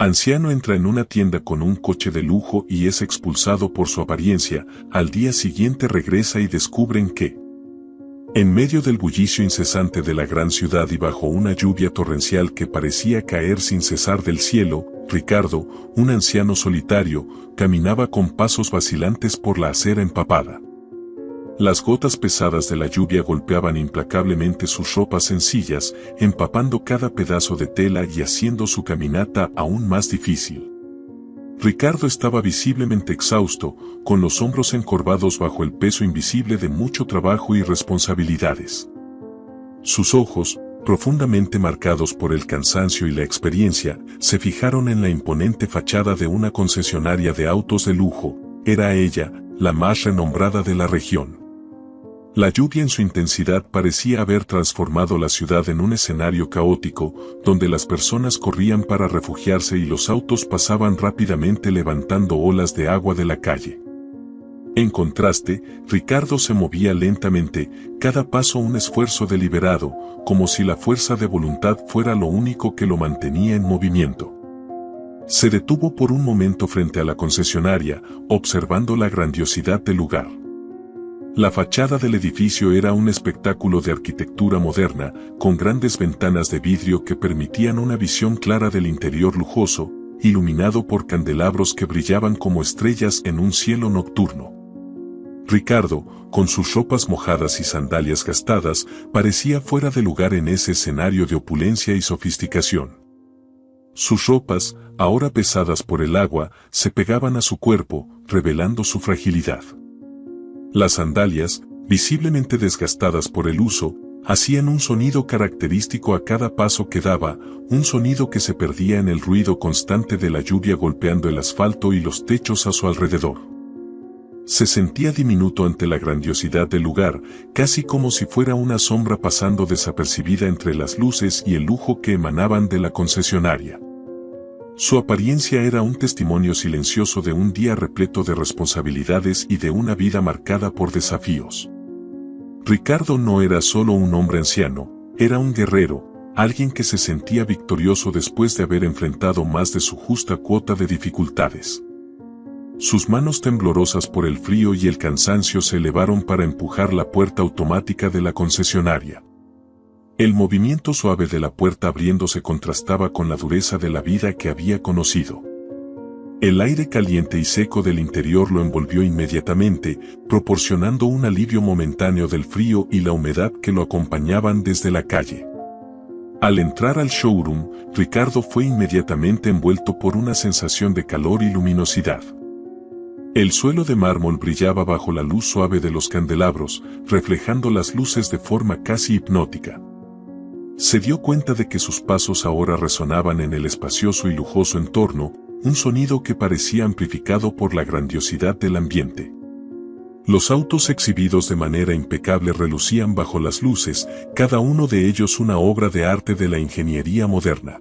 Anciano entra en una tienda con un coche de lujo y es expulsado por su apariencia. Al día siguiente regresa y descubren que, en medio del bullicio incesante de la gran ciudad y bajo una lluvia torrencial que parecía caer sin cesar del cielo, Ricardo, un anciano solitario, caminaba con pasos vacilantes por la acera empapada. Las gotas pesadas de la lluvia golpeaban implacablemente sus ropas sencillas, empapando cada pedazo de tela y haciendo su caminata aún más difícil. Ricardo estaba visiblemente exhausto, con los hombros encorvados bajo el peso invisible de mucho trabajo y responsabilidades. Sus ojos, profundamente marcados por el cansancio y la experiencia, se fijaron en la imponente fachada de una concesionaria de autos de lujo. Era ella, la más renombrada de la región. La lluvia en su intensidad parecía haber transformado la ciudad en un escenario caótico, donde las personas corrían para refugiarse y los autos pasaban rápidamente levantando olas de agua de la calle. En contraste, Ricardo se movía lentamente, cada paso un esfuerzo deliberado, como si la fuerza de voluntad fuera lo único que lo mantenía en movimiento. Se detuvo por un momento frente a la concesionaria, observando la grandiosidad del lugar. La fachada del edificio era un espectáculo de arquitectura moderna, con grandes ventanas de vidrio que permitían una visión clara del interior lujoso, iluminado por candelabros que brillaban como estrellas en un cielo nocturno. Ricardo, con sus ropas mojadas y sandalias gastadas, parecía fuera de lugar en ese escenario de opulencia y sofisticación. Sus ropas, ahora pesadas por el agua, se pegaban a su cuerpo, revelando su fragilidad. Las sandalias, visiblemente desgastadas por el uso, hacían un sonido característico a cada paso que daba, un sonido que se perdía en el ruido constante de la lluvia golpeando el asfalto y los techos a su alrededor. Se sentía diminuto ante la grandiosidad del lugar, casi como si fuera una sombra pasando desapercibida entre las luces y el lujo que emanaban de la concesionaria. Su apariencia era un testimonio silencioso de un día repleto de responsabilidades y de una vida marcada por desafíos. Ricardo no era solo un hombre anciano, era un guerrero, alguien que se sentía victorioso después de haber enfrentado más de su justa cuota de dificultades. Sus manos temblorosas por el frío y el cansancio se elevaron para empujar la puerta automática de la concesionaria. El movimiento suave de la puerta abriéndose contrastaba con la dureza de la vida que había conocido. El aire caliente y seco del interior lo envolvió inmediatamente, proporcionando un alivio momentáneo del frío y la humedad que lo acompañaban desde la calle. Al entrar al showroom, Ricardo fue inmediatamente envuelto por una sensación de calor y luminosidad. El suelo de mármol brillaba bajo la luz suave de los candelabros, reflejando las luces de forma casi hipnótica. Se dio cuenta de que sus pasos ahora resonaban en el espacioso y lujoso entorno, un sonido que parecía amplificado por la grandiosidad del ambiente. Los autos exhibidos de manera impecable relucían bajo las luces, cada uno de ellos una obra de arte de la ingeniería moderna.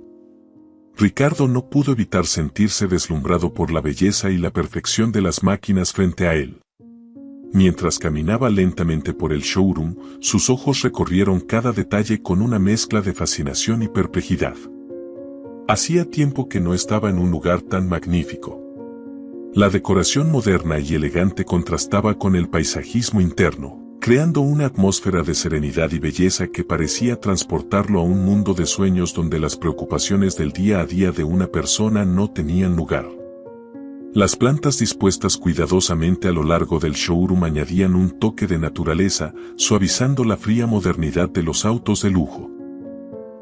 Ricardo no pudo evitar sentirse deslumbrado por la belleza y la perfección de las máquinas frente a él. Mientras caminaba lentamente por el showroom, sus ojos recorrieron cada detalle con una mezcla de fascinación y perplejidad. Hacía tiempo que no estaba en un lugar tan magnífico. La decoración moderna y elegante contrastaba con el paisajismo interno, creando una atmósfera de serenidad y belleza que parecía transportarlo a un mundo de sueños donde las preocupaciones del día a día de una persona no tenían lugar. Las plantas dispuestas cuidadosamente a lo largo del showroom añadían un toque de naturaleza, suavizando la fría modernidad de los autos de lujo.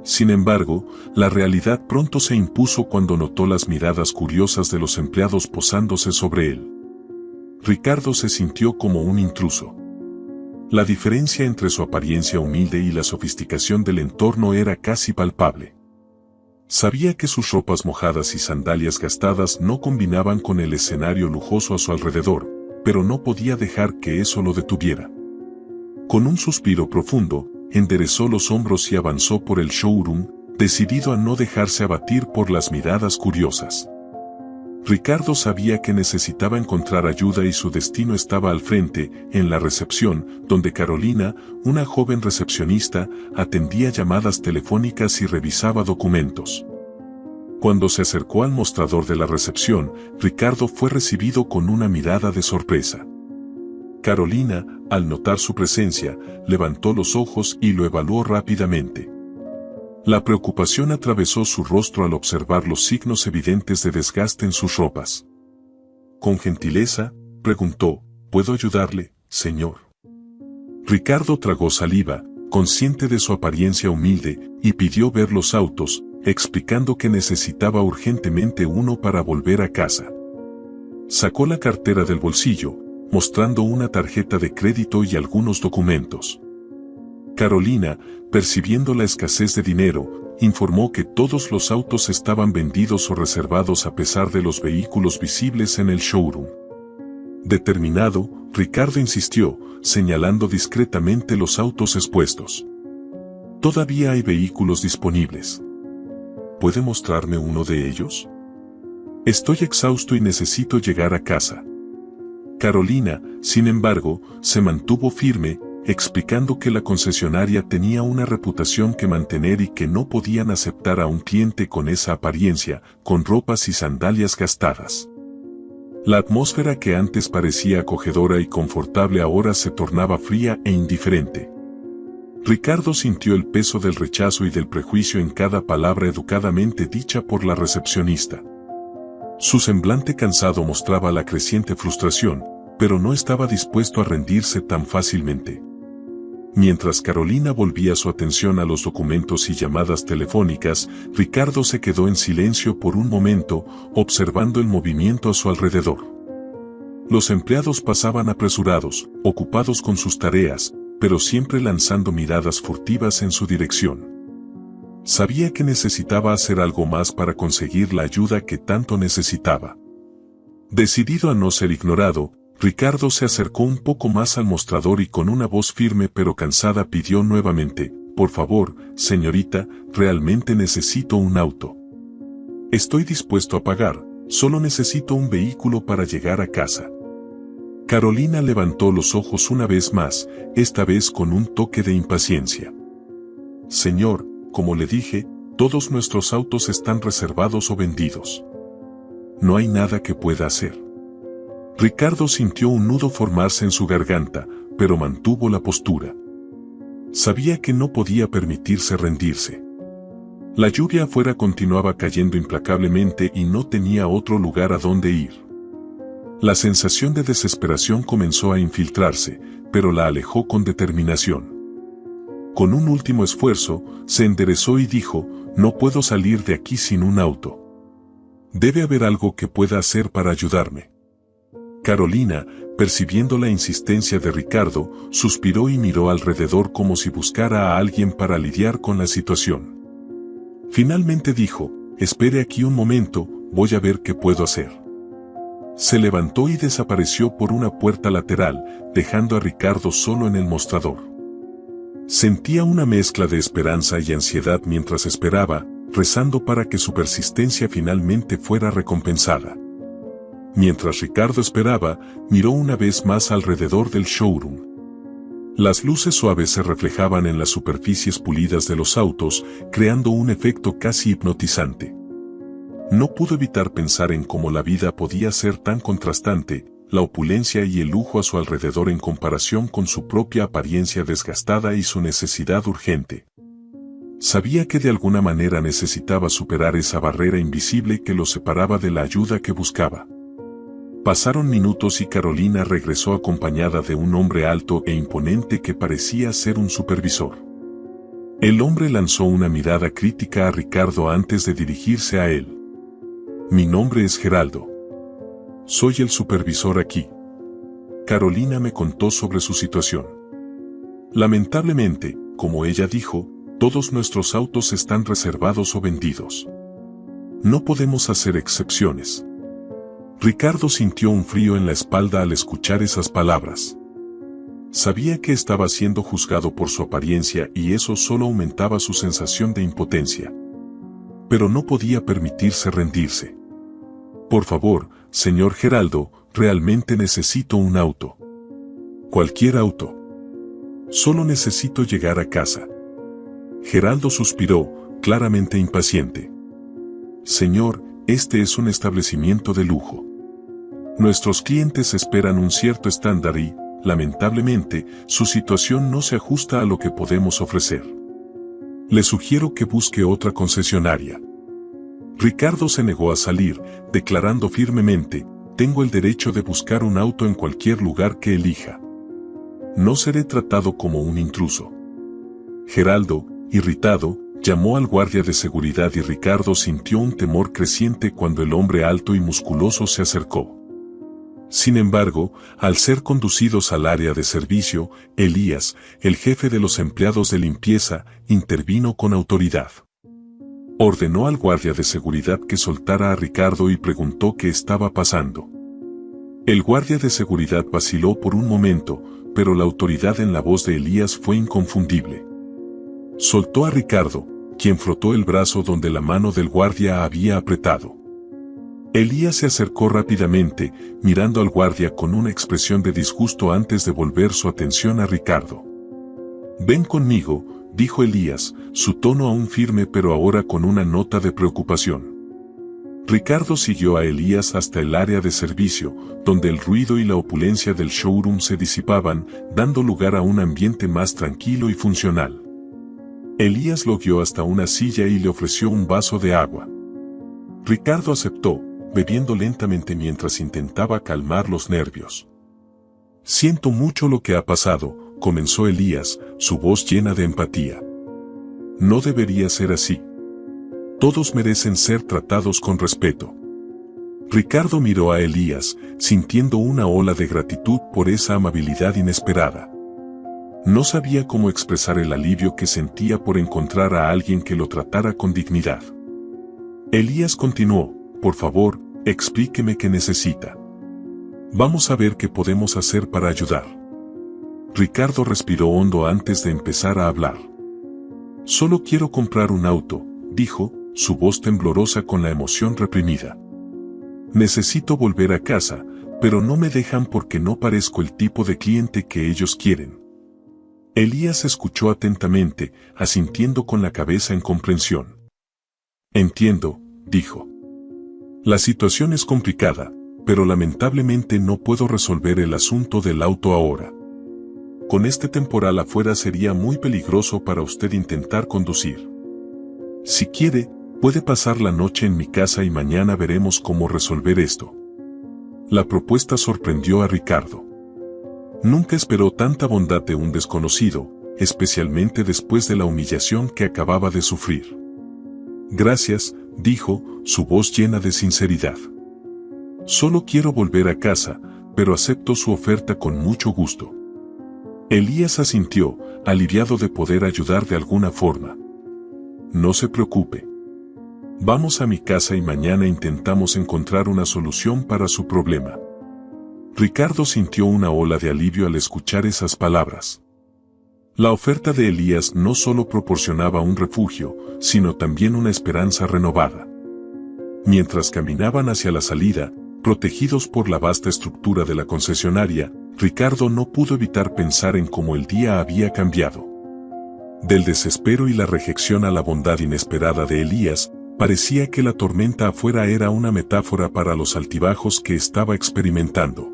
Sin embargo, la realidad pronto se impuso cuando notó las miradas curiosas de los empleados posándose sobre él. Ricardo se sintió como un intruso. La diferencia entre su apariencia humilde y la sofisticación del entorno era casi palpable. Sabía que sus ropas mojadas y sandalias gastadas no combinaban con el escenario lujoso a su alrededor, pero no podía dejar que eso lo detuviera. Con un suspiro profundo, enderezó los hombros y avanzó por el showroom, decidido a no dejarse abatir por las miradas curiosas. Ricardo sabía que necesitaba encontrar ayuda y su destino estaba al frente, en la recepción, donde Carolina, una joven recepcionista, atendía llamadas telefónicas y revisaba documentos. Cuando se acercó al mostrador de la recepción, Ricardo fue recibido con una mirada de sorpresa. Carolina, al notar su presencia, levantó los ojos y lo evaluó rápidamente. La preocupación atravesó su rostro al observar los signos evidentes de desgaste en sus ropas. Con gentileza, preguntó, ¿puedo ayudarle, señor? Ricardo tragó saliva, consciente de su apariencia humilde, y pidió ver los autos, explicando que necesitaba urgentemente uno para volver a casa. Sacó la cartera del bolsillo, mostrando una tarjeta de crédito y algunos documentos. Carolina, percibiendo la escasez de dinero, informó que todos los autos estaban vendidos o reservados a pesar de los vehículos visibles en el showroom. Determinado, Ricardo insistió, señalando discretamente los autos expuestos. Todavía hay vehículos disponibles. ¿Puede mostrarme uno de ellos? Estoy exhausto y necesito llegar a casa. Carolina, sin embargo, se mantuvo firme, explicando que la concesionaria tenía una reputación que mantener y que no podían aceptar a un cliente con esa apariencia, con ropas y sandalias gastadas. La atmósfera que antes parecía acogedora y confortable ahora se tornaba fría e indiferente. Ricardo sintió el peso del rechazo y del prejuicio en cada palabra educadamente dicha por la recepcionista. Su semblante cansado mostraba la creciente frustración, pero no estaba dispuesto a rendirse tan fácilmente. Mientras Carolina volvía su atención a los documentos y llamadas telefónicas, Ricardo se quedó en silencio por un momento, observando el movimiento a su alrededor. Los empleados pasaban apresurados, ocupados con sus tareas, pero siempre lanzando miradas furtivas en su dirección. Sabía que necesitaba hacer algo más para conseguir la ayuda que tanto necesitaba. Decidido a no ser ignorado, Ricardo se acercó un poco más al mostrador y con una voz firme pero cansada pidió nuevamente, «Por favor, señorita, realmente necesito un auto. Estoy dispuesto a pagar, solo necesito un vehículo para llegar a casa». Carolina levantó los ojos una vez más, esta vez con un toque de impaciencia. «Señor, como le dije, todos nuestros autos están reservados o vendidos. No hay nada que pueda hacer». Ricardo sintió un nudo formarse en su garganta, pero mantuvo la postura. Sabía que no podía permitirse rendirse. La lluvia afuera continuaba cayendo implacablemente y no tenía otro lugar a donde ir. La sensación de desesperación comenzó a infiltrarse, pero la alejó con determinación. Con un último esfuerzo, se enderezó y dijo, «No puedo salir de aquí sin un auto. Debe haber algo que pueda hacer para ayudarme». Carolina, percibiendo la insistencia de Ricardo, suspiró y miró alrededor como si buscara a alguien para lidiar con la situación. Finalmente dijo, «Espere aquí un momento, voy a ver qué puedo hacer». Se levantó y desapareció por una puerta lateral, dejando a Ricardo solo en el mostrador. Sentía una mezcla de esperanza y ansiedad mientras esperaba, rezando para que su persistencia finalmente fuera recompensada. Mientras Ricardo esperaba, miró una vez más alrededor del showroom. Las luces suaves se reflejaban en las superficies pulidas de los autos, creando un efecto casi hipnotizante. No pudo evitar pensar en cómo la vida podía ser tan contrastante, la opulencia y el lujo a su alrededor en comparación con su propia apariencia desgastada y su necesidad urgente. Sabía que de alguna manera necesitaba superar esa barrera invisible que lo separaba de la ayuda que buscaba. Pasaron minutos y Carolina regresó acompañada de un hombre alto e imponente que parecía ser un supervisor. El hombre lanzó una mirada crítica a Ricardo antes de dirigirse a él. «Mi nombre es Geraldo. Soy el supervisor aquí». Carolina me contó sobre su situación. Lamentablemente, como ella dijo, todos nuestros autos están reservados o vendidos. No podemos hacer excepciones. Ricardo sintió un frío en la espalda al escuchar esas palabras. Sabía que estaba siendo juzgado por su apariencia y eso solo aumentaba su sensación de impotencia. Pero no podía permitirse rendirse. «Por favor, señor Geraldo, realmente necesito un auto. Cualquier auto. Solo necesito llegar a casa». Geraldo suspiró, claramente impaciente. Señor, este es un establecimiento de lujo. Nuestros clientes esperan un cierto estándar y, lamentablemente, su situación no se ajusta a lo que podemos ofrecer. Le sugiero que busque otra concesionaria. Ricardo se negó a salir, declarando firmemente, tengo el derecho de buscar un auto en cualquier lugar que elija. No seré tratado como un intruso. Geraldo, irritado, llamó al guardia de seguridad y Ricardo sintió un temor creciente cuando el hombre alto y musculoso se acercó. Sin embargo, al ser conducidos al área de servicio, Elías, el jefe de los empleados de limpieza, intervino con autoridad. Ordenó al guardia de seguridad que soltara a Ricardo y preguntó qué estaba pasando. El guardia de seguridad vaciló por un momento, pero la autoridad en la voz de Elías fue inconfundible. Soltó a Ricardo, quien frotó el brazo donde la mano del guardia había apretado. Elías se acercó rápidamente, mirando al guardia con una expresión de disgusto antes de volver su atención a Ricardo. «Ven conmigo», dijo Elías, su tono aún firme pero ahora con una nota de preocupación. Ricardo siguió a Elías hasta el área de servicio, donde el ruido y la opulencia del showroom se disipaban, dando lugar a un ambiente más tranquilo y funcional. Elías lo guió hasta una silla y le ofreció un vaso de agua. Ricardo aceptó, bebiendo lentamente mientras intentaba calmar los nervios. «Siento mucho lo que ha pasado», comenzó Elías, su voz llena de empatía. «No debería ser así. Todos merecen ser tratados con respeto». Ricardo miró a Elías, sintiendo una ola de gratitud por esa amabilidad inesperada. No sabía cómo expresar el alivio que sentía por encontrar a alguien que lo tratara con dignidad. Elías continuó, «Por favor, explíqueme qué necesita. Vamos a ver qué podemos hacer para ayudar». Ricardo respiró hondo antes de empezar a hablar. «Solo quiero comprar un auto», dijo, su voz temblorosa con la emoción reprimida. «Necesito volver a casa, pero no me dejan porque no parezco el tipo de cliente que ellos quieren». Elías escuchó atentamente, asintiendo con la cabeza en comprensión. «Entiendo», dijo. «La situación es complicada, pero lamentablemente no puedo resolver el asunto del auto ahora. Con este temporal afuera sería muy peligroso para usted intentar conducir. Si quiere, puede pasar la noche en mi casa y mañana veremos cómo resolver esto». La propuesta sorprendió a Ricardo. Nunca esperó tanta bondad de un desconocido, especialmente después de la humillación que acababa de sufrir. «Gracias», dijo, su voz llena de sinceridad. «Solo quiero volver a casa, pero acepto su oferta con mucho gusto». Elías asintió, aliviado de poder ayudar de alguna forma. «No se preocupe. Vamos a mi casa y mañana intentamos encontrar una solución para su problema». Ricardo sintió una ola de alivio al escuchar esas palabras. La oferta de Elías no solo proporcionaba un refugio, sino también una esperanza renovada. Mientras caminaban hacia la salida, protegidos por la vasta estructura de la concesionaria, Ricardo no pudo evitar pensar en cómo el día había cambiado. Del desespero y la rejección a la bondad inesperada de Elías, parecía que la tormenta afuera era una metáfora para los altibajos que estaba experimentando.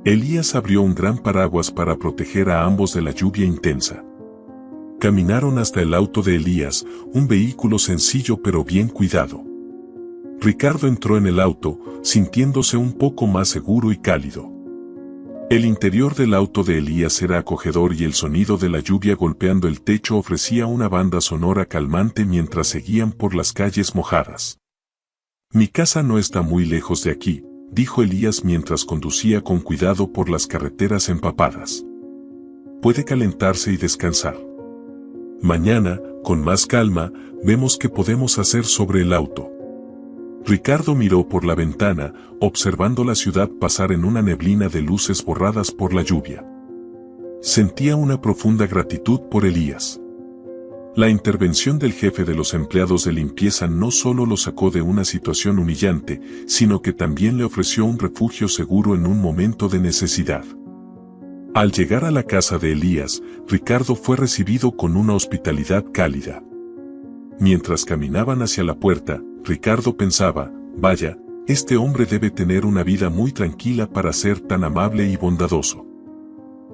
Elías abrió un gran paraguas para proteger a ambos de la lluvia intensa. Caminaron hasta el auto de Elías, un vehículo sencillo pero bien cuidado. Ricardo entró en el auto, sintiéndose un poco más seguro y cálido. El interior del auto de Elías era acogedor y el sonido de la lluvia golpeando el techo ofrecía una banda sonora calmante mientras seguían por las calles mojadas. «Mi casa no está muy lejos de aquí», dijo Elías mientras conducía con cuidado por las carreteras empapadas. «Puede calentarse y descansar. Mañana, con más calma, vemos qué podemos hacer sobre el auto». Ricardo miró por la ventana, observando la ciudad pasar en una neblina de luces borradas por la lluvia. Sentía una profunda gratitud por Elías. La intervención del jefe de los empleados de limpieza no solo lo sacó de una situación humillante, sino que también le ofreció un refugio seguro en un momento de necesidad. Al llegar a la casa de Elías, Ricardo fue recibido con una hospitalidad cálida. Mientras caminaban hacia la puerta, Ricardo pensaba, vaya, este hombre debe tener una vida muy tranquila para ser tan amable y bondadoso.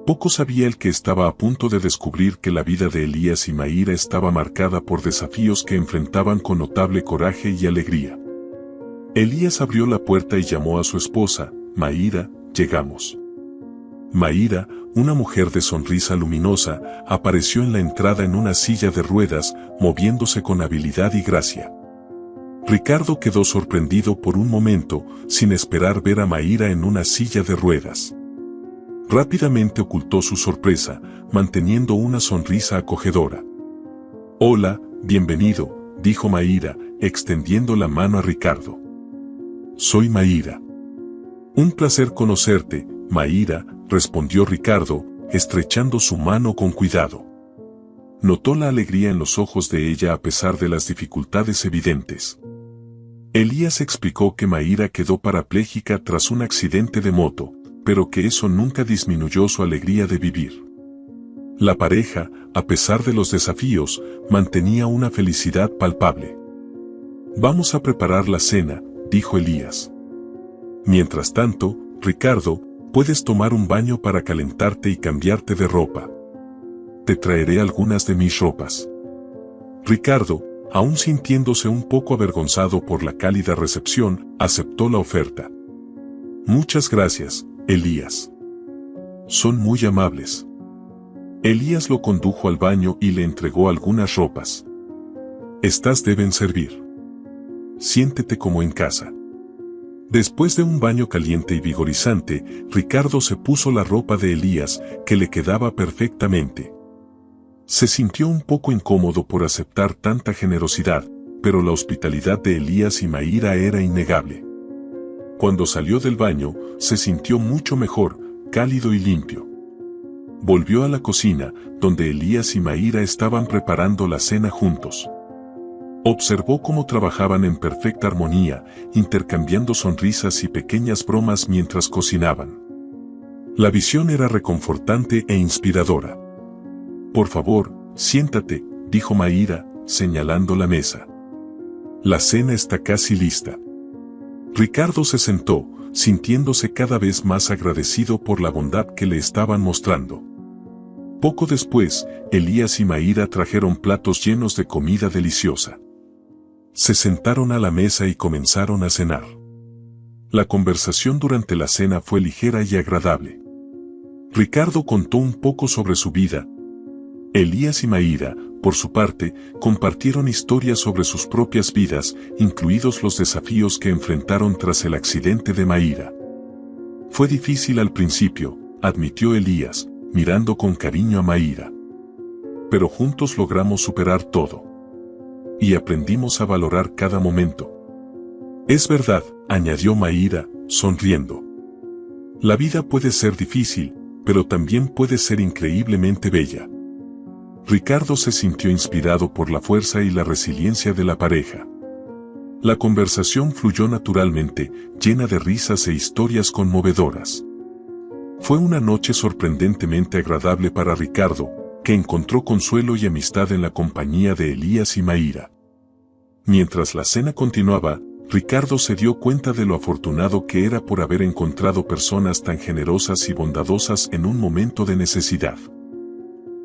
Poco sabía el que estaba a punto de descubrir que la vida de Elías y Mayra estaba marcada por desafíos que enfrentaban con notable coraje y alegría. Elías abrió la puerta y llamó a su esposa, Mayra, llegamos. Mayra, una mujer de sonrisa luminosa, apareció en la entrada en una silla de ruedas, moviéndose con habilidad y gracia. Ricardo quedó sorprendido por un momento, sin esperar ver a Mayra en una silla de ruedas. Rápidamente ocultó su sorpresa, manteniendo una sonrisa acogedora. «Hola, bienvenido», dijo Mayra, extendiendo la mano a Ricardo. «Soy Mayra». «Un placer conocerte, Mayra», respondió Ricardo, estrechando su mano con cuidado. Notó la alegría en los ojos de ella a pesar de las dificultades evidentes. Elías explicó que Mayra quedó parapléjica tras un accidente de moto, pero que eso nunca disminuyó su alegría de vivir. La pareja, a pesar de los desafíos, mantenía una felicidad palpable. «Vamos a preparar la cena», dijo Elías. «Mientras tanto, Ricardo, puedes tomar un baño para calentarte y cambiarte de ropa. Te traeré algunas de mis ropas». Ricardo, aún sintiéndose un poco avergonzado por la cálida recepción, aceptó la oferta. «Muchas gracias, Elías. Son muy amables». Elías lo condujo al baño y le entregó algunas ropas. «Estas deben servir. Siéntete como en casa». Después de un baño caliente y vigorizante, Ricardo se puso la ropa de Elías, que le quedaba perfectamente. Se sintió un poco incómodo por aceptar tanta generosidad, pero la hospitalidad de Elías y Mayra era innegable. Cuando salió del baño, se sintió mucho mejor, cálido y limpio. Volvió a la cocina, donde Elías y Mayra estaban preparando la cena juntos. Observó cómo trabajaban en perfecta armonía, intercambiando sonrisas y pequeñas bromas mientras cocinaban. La visión era reconfortante e inspiradora. «Por favor, siéntate», dijo Mayra, señalando la mesa. «La cena está casi lista». Ricardo se sentó, sintiéndose cada vez más agradecido por la bondad que le estaban mostrando. Poco después, Elías y Mayra trajeron platos llenos de comida deliciosa. Se sentaron a la mesa y comenzaron a cenar. La conversación durante la cena fue ligera y agradable. Ricardo contó un poco sobre su vida. Elías y Mayra, por su parte, compartieron historias sobre sus propias vidas, incluidos los desafíos que enfrentaron tras el accidente de Mayra. «Fue difícil al principio», admitió Elías, mirando con cariño a Mayra. «Pero juntos logramos superar todo. Y aprendimos a valorar cada momento». «Es verdad», añadió Mayra, sonriendo. «La vida puede ser difícil, pero también puede ser increíblemente bella». Ricardo se sintió inspirado por la fuerza y la resiliencia de la pareja. La conversación fluyó naturalmente, llena de risas e historias conmovedoras. Fue una noche sorprendentemente agradable para Ricardo, que encontró consuelo y amistad en la compañía de Elías y Mayra. Mientras la cena continuaba, Ricardo se dio cuenta de lo afortunado que era por haber encontrado personas tan generosas y bondadosas en un momento de necesidad.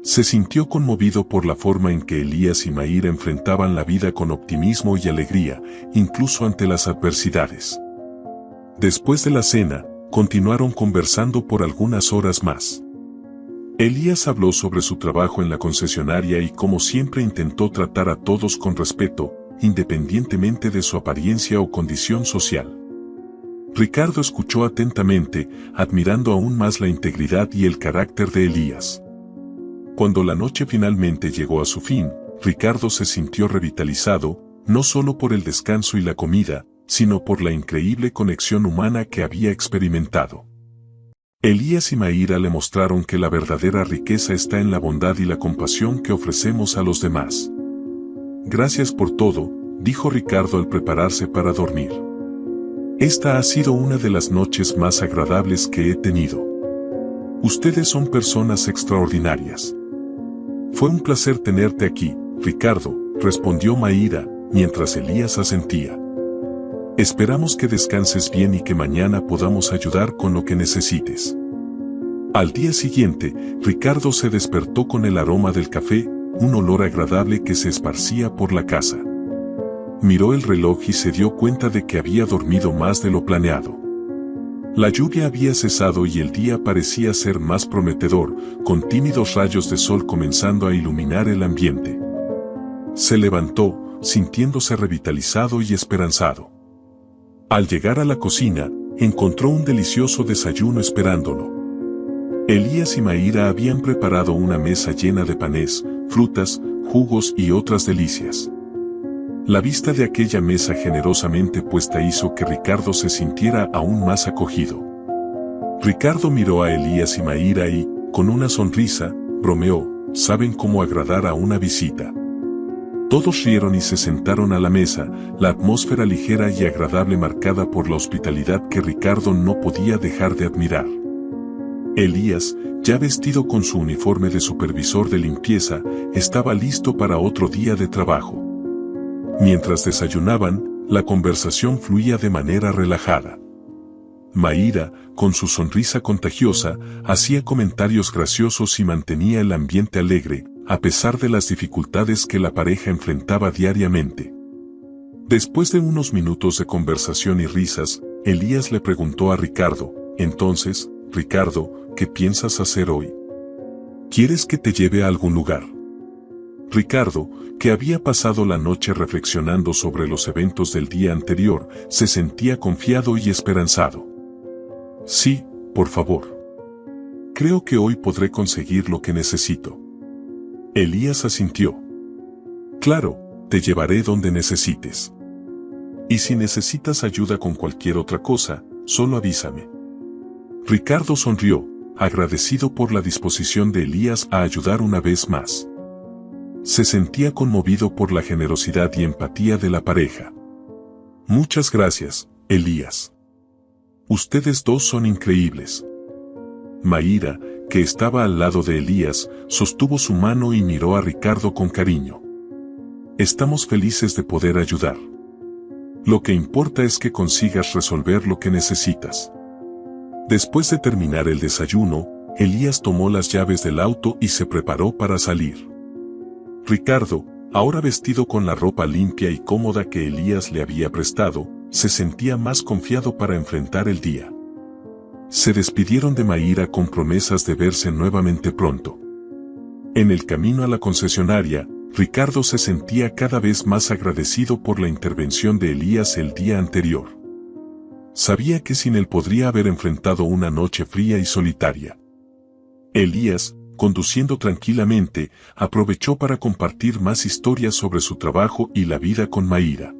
Se sintió conmovido por la forma en que Elías y Mayra enfrentaban la vida con optimismo y alegría, incluso ante las adversidades. Después de la cena, continuaron conversando por algunas horas más. Elías habló sobre su trabajo en la concesionaria y como siempre intentó tratar a todos con respeto, independientemente de su apariencia o condición social. Ricardo escuchó atentamente, admirando aún más la integridad y el carácter de Elías. Cuando la noche finalmente llegó a su fin, Ricardo se sintió revitalizado, no solo por el descanso y la comida, sino por la increíble conexión humana que había experimentado. Elías y Mayra le mostraron que la verdadera riqueza está en la bondad y la compasión que ofrecemos a los demás. «Gracias por todo», dijo Ricardo al prepararse para dormir. «Esta ha sido una de las noches más agradables que he tenido. Ustedes son personas extraordinarias». «Fue un placer tenerte aquí, Ricardo», respondió Mayra, mientras Elías asentía. Esperamos que descanses bien y que mañana podamos ayudar con lo que necesites. Al día siguiente, Ricardo se despertó con el aroma del café, un olor agradable que se esparcía por la casa. Miró el reloj y se dio cuenta de que había dormido más de lo planeado. La lluvia había cesado y el día parecía ser más prometedor, con tímidos rayos de sol comenzando a iluminar el ambiente. Se levantó, sintiéndose revitalizado y esperanzado. Al llegar a la cocina, encontró un delicioso desayuno esperándolo. Elías y Mayra habían preparado una mesa llena de panes, frutas, jugos y otras delicias. La vista de aquella mesa generosamente puesta hizo que Ricardo se sintiera aún más acogido. Ricardo miró a Elías y Mayra y, con una sonrisa, bromeó, ¿saben cómo agradar a una visita? Todos rieron y se sentaron a la mesa, la atmósfera ligera y agradable marcada por la hospitalidad que Ricardo no podía dejar de admirar. Elías, ya vestido con su uniforme de supervisor de limpieza, estaba listo para otro día de trabajo. Mientras desayunaban, la conversación fluía de manera relajada. Mayra, con su sonrisa contagiosa, hacía comentarios graciosos y mantenía el ambiente alegre, a pesar de las dificultades que la pareja enfrentaba diariamente. Después de unos minutos de conversación y risas, Elías le preguntó a Ricardo, entonces, Ricardo, ¿qué piensas hacer hoy? ¿Quieres que te lleve a algún lugar? Ricardo, que había pasado la noche reflexionando sobre los eventos del día anterior, se sentía confiado y esperanzado. Sí, por favor. Creo que hoy podré conseguir lo que necesito. Elías asintió. Claro, te llevaré donde necesites. Y si necesitas ayuda con cualquier otra cosa, solo avísame. Ricardo sonrió, agradecido por la disposición de Elías a ayudar una vez más. Se sentía conmovido por la generosidad y empatía de la pareja. Muchas gracias, Elías. Ustedes dos son increíbles. Mayra, que estaba al lado de Elías, sostuvo su mano y miró a Ricardo con cariño. Estamos felices de poder ayudar. Lo que importa es que consigas resolver lo que necesitas. Después de terminar el desayuno, Elías tomó las llaves del auto y se preparó para salir. Ricardo, ahora vestido con la ropa limpia y cómoda que Elías le había prestado, se sentía más confiado para enfrentar el día. Se despidieron de Mayra con promesas de verse nuevamente pronto. En el camino a la concesionaria, Ricardo se sentía cada vez más agradecido por la intervención de Elías el día anterior. Sabía que sin él podría haber enfrentado una noche fría y solitaria. Elías, conduciendo tranquilamente, aprovechó para compartir más historias sobre su trabajo y la vida con Mayra.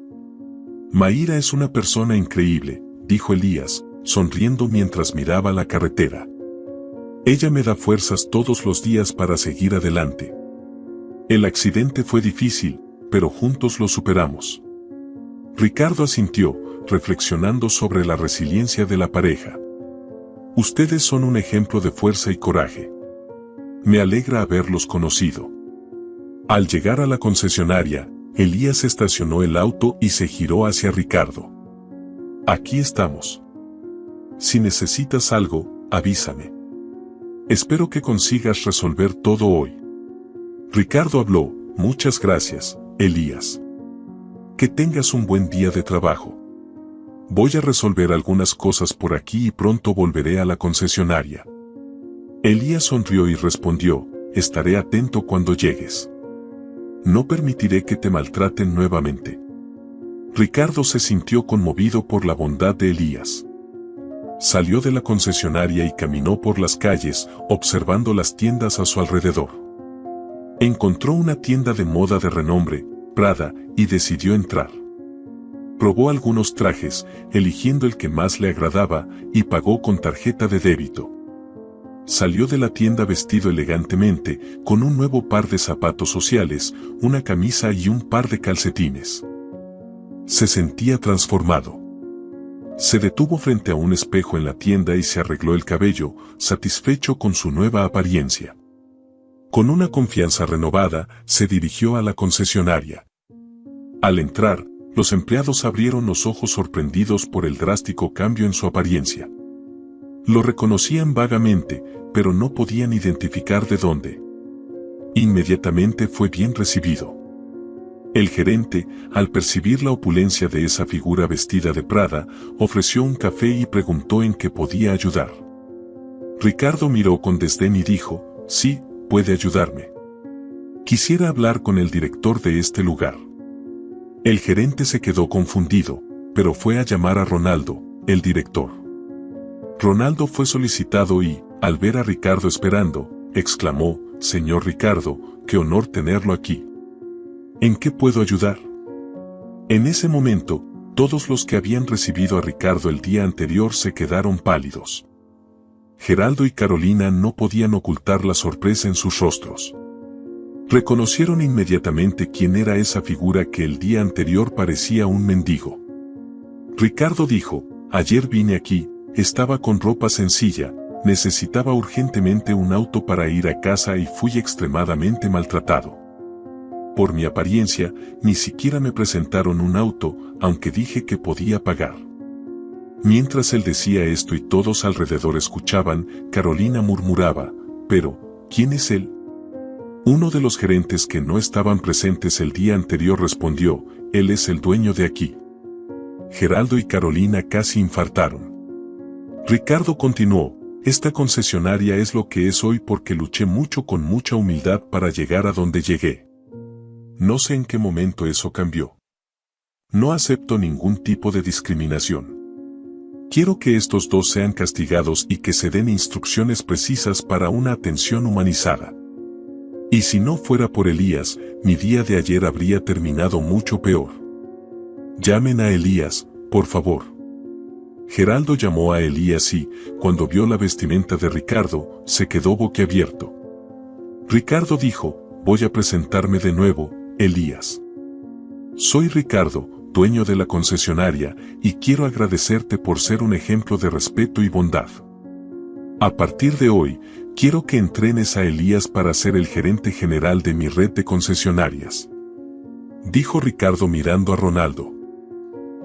Mayra es una persona increíble, dijo Elías, sonriendo mientras miraba la carretera. Ella me da fuerzas todos los días para seguir adelante. El accidente fue difícil, pero juntos lo superamos. Ricardo asintió, reflexionando sobre la resiliencia de la pareja. Ustedes son un ejemplo de fuerza y coraje. Me alegra haberlos conocido. Al llegar a la concesionaria, Elías estacionó el auto y se giró hacia Ricardo. Aquí estamos. Si necesitas algo, avísame. Espero que consigas resolver todo hoy. Ricardo habló, muchas gracias, Elías. Que tengas un buen día de trabajo. Voy a resolver algunas cosas por aquí y pronto volveré a la concesionaria. Elías sonrió y respondió, estaré atento cuando llegues. No permitiré que te maltraten nuevamente. Ricardo se sintió conmovido por la bondad de Elías. Salió de la concesionaria y caminó por las calles, observando las tiendas a su alrededor. Encontró una tienda de moda de renombre, Prada, y decidió entrar. Probó algunos trajes, eligiendo el que más le agradaba, y pagó con tarjeta de débito. Salió de la tienda vestido elegantemente, con un nuevo par de zapatos sociales, una camisa y un par de calcetines. Se sentía transformado. Se detuvo frente a un espejo en la tienda y se arregló el cabello, satisfecho con su nueva apariencia. Con una confianza renovada, se dirigió a la concesionaria. Al entrar, los empleados abrieron los ojos sorprendidos por el drástico cambio en su apariencia. Lo reconocían vagamente, pero no podían identificar de dónde. Inmediatamente fue bien recibido. El gerente, al percibir la opulencia de esa figura vestida de Prada, ofreció un café y preguntó en qué podía ayudar. Ricardo miró con desdén y dijo, sí, puede ayudarme. Quisiera hablar con el director de este lugar. El gerente se quedó confundido, pero fue a llamar a Ronaldo, el director. Ronaldo fue solicitado y, al ver a Ricardo esperando, exclamó, señor Ricardo, qué honor tenerlo aquí. ¿En qué puedo ayudar? En ese momento, todos los que habían recibido a Ricardo el día anterior se quedaron pálidos. Geraldo y Carolina no podían ocultar la sorpresa en sus rostros. Reconocieron inmediatamente quién era esa figura que el día anterior parecía un mendigo. Ricardo dijo, ayer vine aquí, estaba con ropa sencilla, necesitaba urgentemente un auto para ir a casa y fui extremadamente maltratado. Por mi apariencia, ni siquiera me presentaron un auto, aunque dije que podía pagar. Mientras él decía esto y todos alrededor escuchaban, Carolina murmuraba, pero, ¿quién es él? Uno de los gerentes que no estaban presentes el día anterior respondió, él es el dueño de aquí. Geraldo y Carolina casi infartaron. Ricardo continuó, esta concesionaria es lo que es hoy porque luché mucho con mucha humildad para llegar a donde llegué. No sé en qué momento eso cambió. No acepto ningún tipo de discriminación. Quiero que estos dos sean castigados y que se den instrucciones precisas para una atención humanizada. Y si no fuera por Elías, mi día de ayer habría terminado mucho peor. Llamen a Elías, por favor. Geraldo llamó a Elías y, cuando vio la vestimenta de Ricardo, se quedó boquiabierto. Ricardo dijo, voy a presentarme de nuevo, Elías. Soy Ricardo, dueño de la concesionaria, y quiero agradecerte por ser un ejemplo de respeto y bondad. A partir de hoy, quiero que entrenes a Elías para ser el gerente general de mi red de concesionarias. Dijo Ricardo mirando a Ronaldo.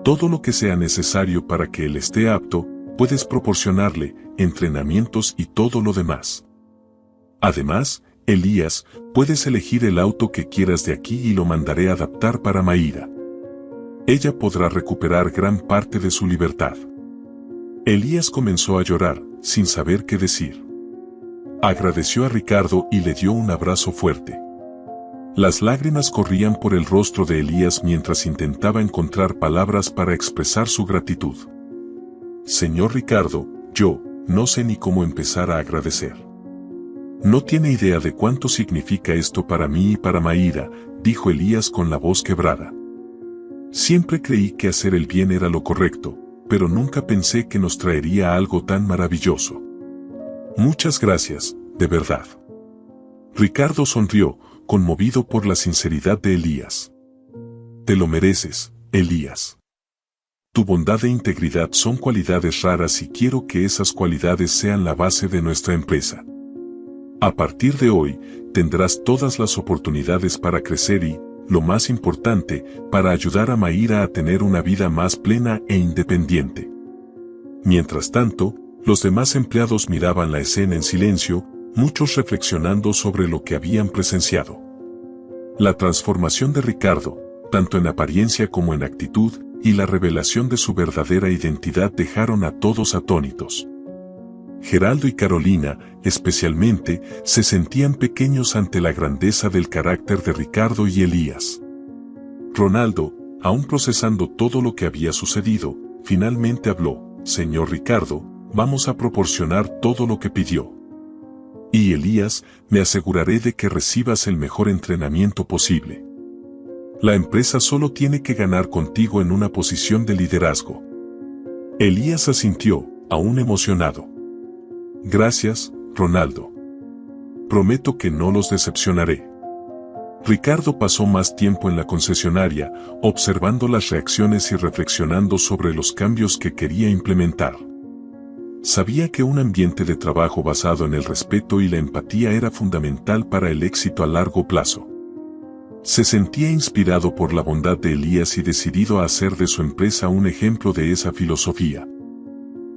Todo lo que sea necesario para que él esté apto, puedes proporcionarle, entrenamientos y todo lo demás. Además, Elías, puedes elegir el auto que quieras de aquí y lo mandaré a adaptar para Mayra. Ella podrá recuperar gran parte de su libertad. Elías comenzó a llorar, sin saber qué decir. Agradeció a Ricardo y le dio un abrazo fuerte. Las lágrimas corrían por el rostro de Elías mientras intentaba encontrar palabras para expresar su gratitud. Señor Ricardo, yo no sé ni cómo empezar a agradecer. No tiene idea de cuánto significa esto para mí y para Mayra, dijo Elías con la voz quebrada. Siempre creí que hacer el bien era lo correcto, pero nunca pensé que nos traería algo tan maravilloso. Muchas gracias, de verdad. Ricardo sonrió, conmovido por la sinceridad de Elías. Te lo mereces, Elías. Tu bondad e integridad son cualidades raras y quiero que esas cualidades sean la base de nuestra empresa. A partir de hoy, tendrás todas las oportunidades para crecer y, lo más importante, para ayudar a Mayra a tener una vida más plena e independiente. Mientras tanto, los demás empleados miraban la escena en silencio, muchos reflexionando sobre lo que habían presenciado. La transformación de Ricardo, tanto en apariencia como en actitud, y la revelación de su verdadera identidad dejaron a todos atónitos. Geraldo y Carolina, especialmente, se sentían pequeños ante la grandeza del carácter de Ricardo y Elías. Ronaldo, aún procesando todo lo que había sucedido, finalmente habló, «Señor Ricardo, vamos a proporcionar todo lo que pidió. Y Elías, me aseguraré de que recibas el mejor entrenamiento posible. La empresa solo tiene que ganar contigo en una posición de liderazgo». Elías asintió, aún emocionado. «Gracias, Ronaldo. Prometo que no los decepcionaré». Ricardo pasó más tiempo en la concesionaria, observando las reacciones y reflexionando sobre los cambios que quería implementar. Sabía que un ambiente de trabajo basado en el respeto y la empatía era fundamental para el éxito a largo plazo. Se sentía inspirado por la bondad de Elías y decidido a hacer de su empresa un ejemplo de esa filosofía.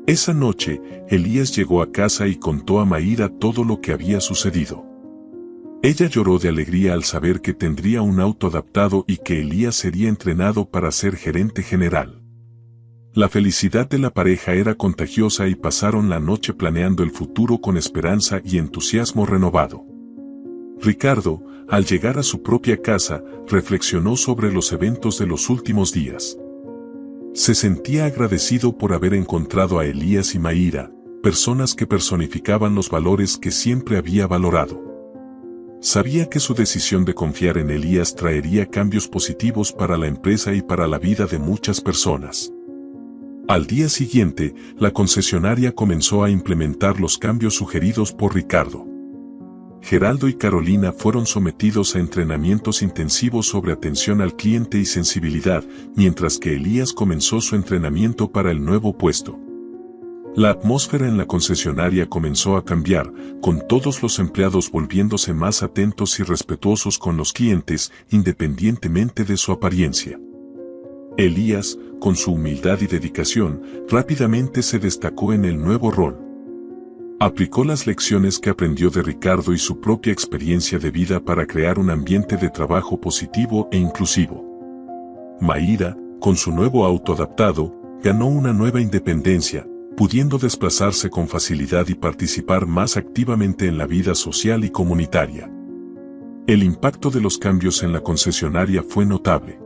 Esa noche, Elías llegó a casa y contó a Mayra todo lo que había sucedido. Ella lloró de alegría al saber que tendría un auto adaptado y que Elías sería entrenado para ser gerente general. La felicidad de la pareja era contagiosa y pasaron la noche planeando el futuro con esperanza y entusiasmo renovado. Ricardo, al llegar a su propia casa, reflexionó sobre los eventos de los últimos días. Se sentía agradecido por haber encontrado a Elías y Mayra, personas que personificaban los valores que siempre había valorado. Sabía que su decisión de confiar en Elías traería cambios positivos para la empresa y para la vida de muchas personas. Al día siguiente, la concesionaria comenzó a implementar los cambios sugeridos por Ricardo. Geraldo y Carolina fueron sometidos a entrenamientos intensivos sobre atención al cliente y sensibilidad, mientras que Elías comenzó su entrenamiento para el nuevo puesto. La atmósfera en la concesionaria comenzó a cambiar, con todos los empleados volviéndose más atentos y respetuosos con los clientes, independientemente de su apariencia. Elías, con su humildad y dedicación, rápidamente se destacó en el nuevo rol. Aplicó las lecciones que aprendió de Ricardo y su propia experiencia de vida para crear un ambiente de trabajo positivo e inclusivo. Mayra, con su nuevo auto adaptado, ganó una nueva independencia, pudiendo desplazarse con facilidad y participar más activamente en la vida social y comunitaria. El impacto de los cambios en la concesionaria fue notable.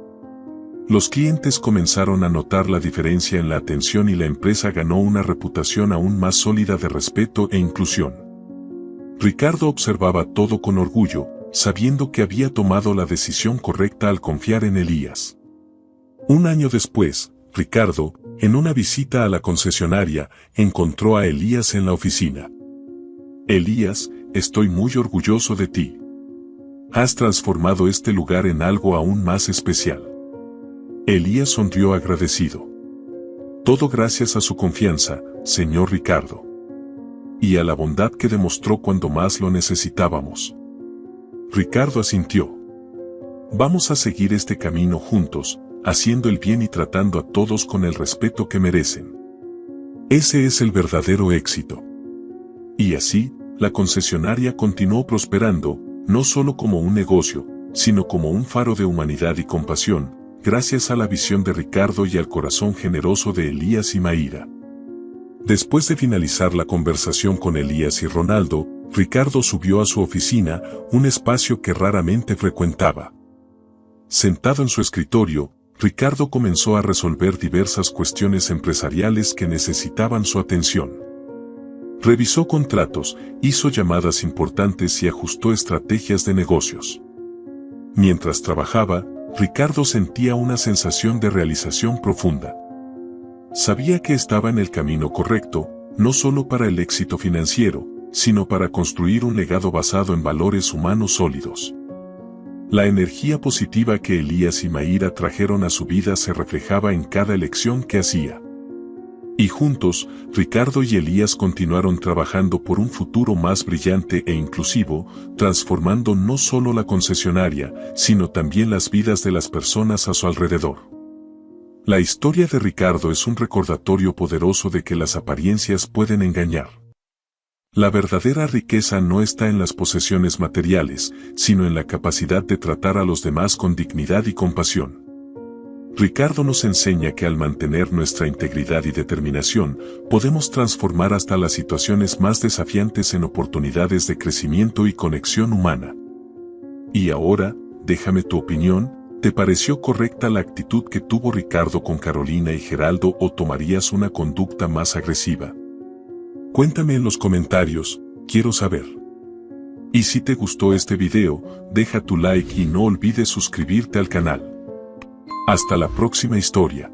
Los clientes comenzaron a notar la diferencia en la atención y la empresa ganó una reputación aún más sólida de respeto e inclusión. Ricardo observaba todo con orgullo, sabiendo que había tomado la decisión correcta al confiar en Elías. Un año después, Ricardo, en una visita a la concesionaria, encontró a Elías en la oficina. Elías, estoy muy orgulloso de ti. Has transformado este lugar en algo aún más especial. Elías sonrió agradecido. Todo gracias a su confianza, señor Ricardo. Y a la bondad que demostró cuando más lo necesitábamos. Ricardo asintió. Vamos a seguir este camino juntos, haciendo el bien y tratando a todos con el respeto que merecen. Ese es el verdadero éxito. Y así, la concesionaria continuó prosperando, no solo como un negocio, sino como un faro de humanidad y compasión, gracias a la visión de Ricardo y al corazón generoso de Elías y Mayra. Después de finalizar la conversación con Elías y Ronaldo, Ricardo subió a su oficina, un espacio que raramente frecuentaba. Sentado en su escritorio, Ricardo comenzó a resolver diversas cuestiones empresariales que necesitaban su atención. Revisó contratos, hizo llamadas importantes y ajustó estrategias de negocios. Mientras trabajaba, Ricardo sentía una sensación de realización profunda. Sabía que estaba en el camino correcto, no solo para el éxito financiero, sino para construir un legado basado en valores humanos sólidos. La energía positiva que Elías y Mayra trajeron a su vida se reflejaba en cada elección que hacía. Y juntos, Ricardo y Elías continuaron trabajando por un futuro más brillante e inclusivo, transformando no solo la concesionaria, sino también las vidas de las personas a su alrededor. La historia de Ricardo es un recordatorio poderoso de que las apariencias pueden engañar. La verdadera riqueza no está en las posesiones materiales, sino en la capacidad de tratar a los demás con dignidad y compasión. Ricardo nos enseña que al mantener nuestra integridad y determinación, podemos transformar hasta las situaciones más desafiantes en oportunidades de crecimiento y conexión humana. Y ahora, déjame tu opinión, ¿te pareció correcta la actitud que tuvo Ricardo con Carolina y Geraldo o tomarías una conducta más agresiva? Cuéntame en los comentarios, quiero saber. Y si te gustó este video, deja tu like y no olvides suscribirte al canal. Hasta la próxima historia.